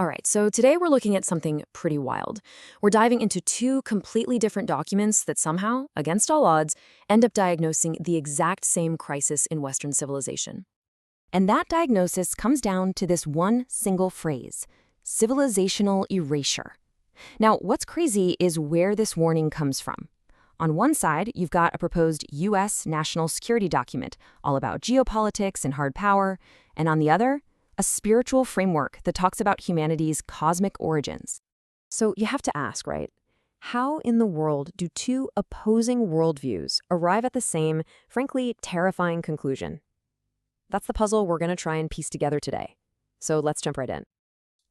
All right, so today we're looking at something pretty wild. We're diving into two completely different documents that somehow, against all odds, end up diagnosing the exact same crisis in Western civilization. And that diagnosis comes down to this one single phrase: civilizational erasure. Now, what's crazy is where this warning comes from. On one side, you've got a proposed U.S. national security document all about geopolitics and hard power, and on the other, a spiritual framework that talks about humanity's cosmic origins. So you have to ask, right? How in the world do two opposing worldviews arrive at the same, frankly, terrifying conclusion? That's the puzzle we're going to try and piece together today. So let's jump right in.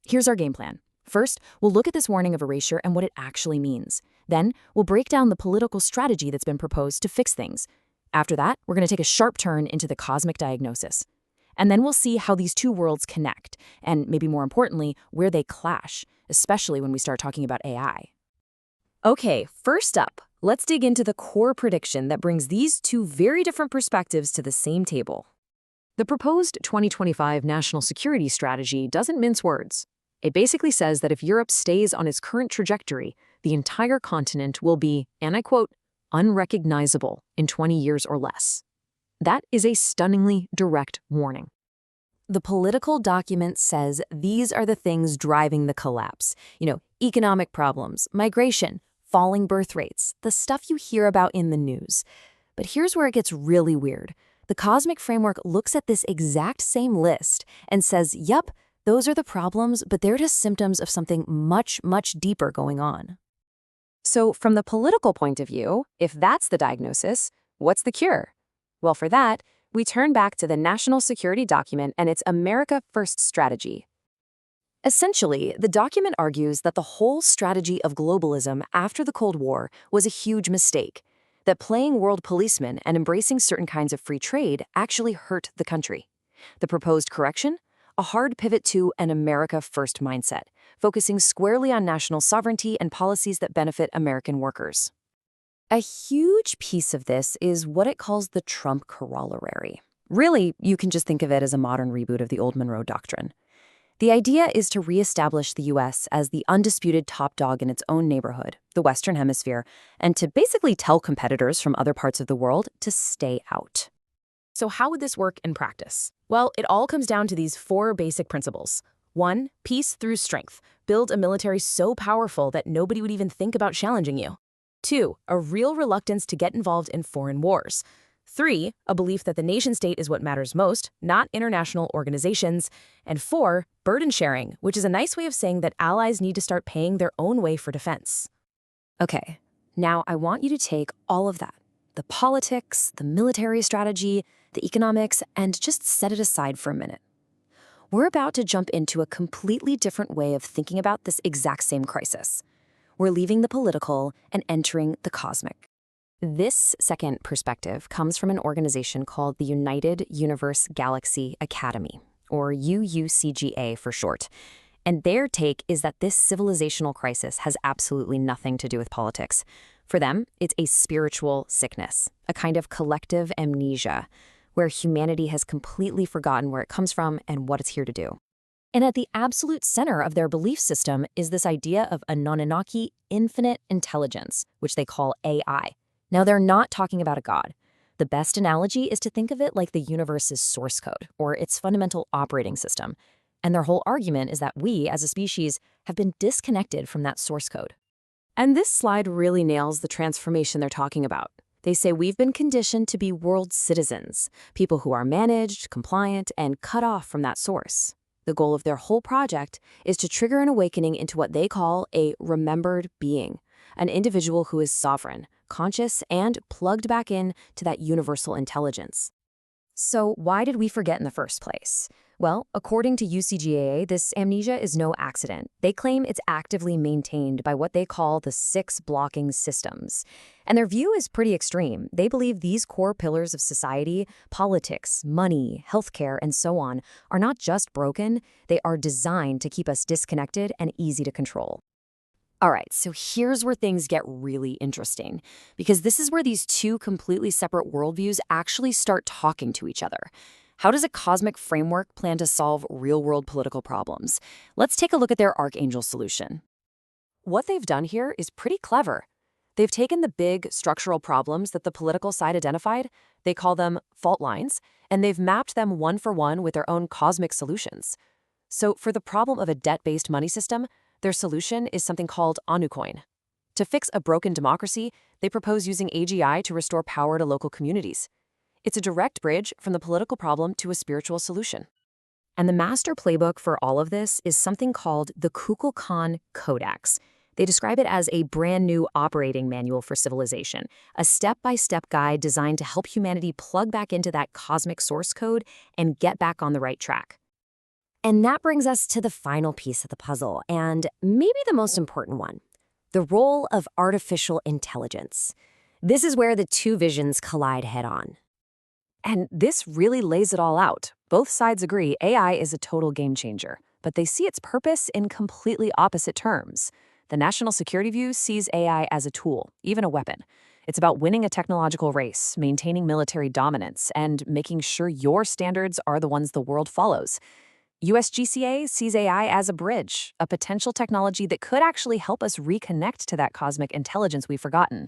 Here's our game plan. First, we'll look at this warning of erasure and what it actually means. Then, we'll break down the political strategy that's been proposed to fix things. After that, we're going to take a sharp turn into the cosmic diagnosis. And then we'll see how these two worlds connect, and maybe more importantly, where they clash, especially when we start talking about AI. Okay, first up, let's dig into the core prediction that brings these two very different perspectives to the same table. The proposed 2025 national security strategy doesn't mince words. It basically says that if Europe stays on its current trajectory, the entire continent will be, and I quote, unrecognizable in 20 years or less. That is a stunningly direct warning. The political document says these are the things driving the collapse. Economic problems, migration, falling birth rates, the stuff you hear about in the news. But here's where it gets really weird. The cosmic framework looks at this exact same list and says, yup, those are the problems, but they're just symptoms of something much, much deeper going on. So from the political point of view, if that's the diagnosis, what's the cure? Well, for that, we turn back to the national security document and its America First strategy. Essentially, the document argues that the whole strategy of globalism after the Cold War was a huge mistake, that playing world policeman and embracing certain kinds of free trade actually hurt the country. The proposed correction? A hard pivot to an America First mindset, focusing squarely on national sovereignty and policies that benefit American workers. A huge piece of this is what it calls the Trump corollary. Really, you can just think of it as a modern reboot of the old Monroe Doctrine. The idea is to reestablish the U.S. as the undisputed top dog in its own neighborhood, the Western Hemisphere, and to basically tell competitors from other parts of the world to stay out. So how would this work in practice? Well, it all comes down to these four basic principles. 1. Peace through strength. Build a military so powerful that nobody would even think about challenging you. 2. A real reluctance to get involved in foreign wars. 3. A belief that the nation-state is what matters most, not international organizations. And 4. Burden sharing, which is a nice way of saying that allies need to start paying their own way for defense. Okay, now I want you to take all of that, the politics, the military strategy, the economics, and just set it aside for a minute. We're about to jump into a completely different way of thinking about this exact same crisis. We're leaving the political and entering the cosmic. This second perspective comes from an organization called the United Universe Galaxy Academy, or UUCGA for short. And their take is that this civilizational crisis has absolutely nothing to do with politics. For them, it's a spiritual sickness, a kind of collective amnesia, where humanity has completely forgotten where it comes from and what it's here to do. And at the absolute center of their belief system is this idea of Anunnaki infinite intelligence, which they call AI. Now, they're not talking about a god. The best analogy is to think of it like the universe's source code, or its fundamental operating system. And their whole argument is that we, as a species, have been disconnected from that source code. And this slide really nails the transformation they're talking about. They say we've been conditioned to be world citizens, people who are managed, compliant, and cut off from that source. The goal of their whole project is to trigger an awakening into what they call a remembered being, an individual who is sovereign, conscious, and plugged back in to that universal intelligence. So why did we forget in the first place? Well, according to UCGA, this amnesia is no accident. They claim it's actively maintained by what they call the 6 blocking systems. And their view is pretty extreme. They believe these core pillars of society, politics, money, healthcare, and so on, are not just broken, they are designed to keep us disconnected and easy to control. All right, so here's where things get really interesting, because this is where these two completely separate worldviews actually start talking to each other. How does a cosmic framework plan to solve real-world political problems? Let's take a look at their Archangel solution. What they've done here is pretty clever. They've taken the big structural problems that the political side identified, they call them fault lines, and they've mapped them one for one with their own cosmic solutions. So for the problem of a debt-based money system, their solution is something called Anucoin. To fix a broken democracy, they propose using AGI to restore power to local communities. It's a direct bridge from the political problem to a spiritual solution. And the master playbook for all of this is something called the Kukulkan Codex. They describe it as a brand new operating manual for civilization, a step-by-step guide designed to help humanity plug back into that cosmic source code and get back on the right track. And that brings us to the final piece of the puzzle, and maybe the most important one, the role of artificial intelligence. This is where the two visions collide head-on. And this really lays it all out. Both sides agree AI is a total game changer, but they see its purpose in completely opposite terms. The national security view sees AI as a tool, even a weapon. It's about winning a technological race, maintaining military dominance, and making sure your standards are the ones the world follows. USGCA sees AI as a bridge, a potential technology that could actually help us reconnect to that cosmic intelligence we've forgotten.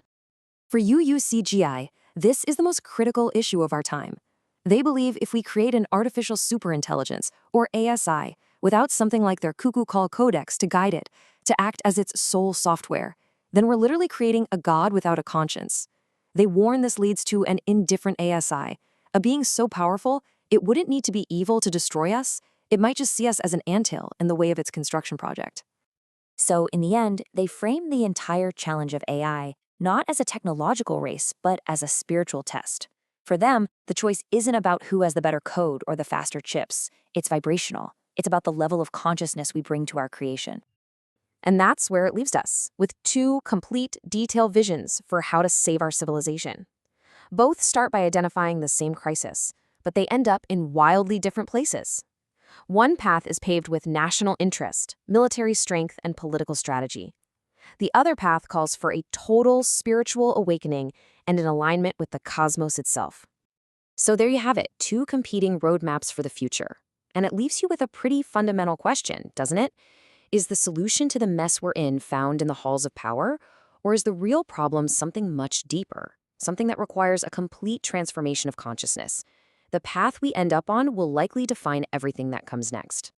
For UUCGA, this is the most critical issue of our time. They believe if we create an artificial superintelligence, or ASI, without something like their Kukulkan Codex to guide it, to act as its sole software, then we're literally creating a god without a conscience. They warn this leads to an indifferent ASI, a being so powerful, it wouldn't need to be evil to destroy us, it might just see us as an anthill in the way of its construction project. So in the end, they frame the entire challenge of AI not as a technological race, but as a spiritual test. For them, the choice isn't about who has the better code or the faster chips. It's vibrational. It's about the level of consciousness we bring to our creation. And that's where it leaves us, with two complete, detailed visions for how to save our civilization. Both start by identifying the same crisis, but they end up in wildly different places. One path is paved with national interest, military strength, and political strategy. The other path calls for a total spiritual awakening and an alignment with the cosmos itself. So there you have it, two competing roadmaps for the future. And it leaves you with a pretty fundamental question, doesn't it? Is the solution to the mess we're in found in the halls of power? Or is the real problem something much deeper, something that requires a complete transformation of consciousness? The path we end up on will likely define everything that comes next.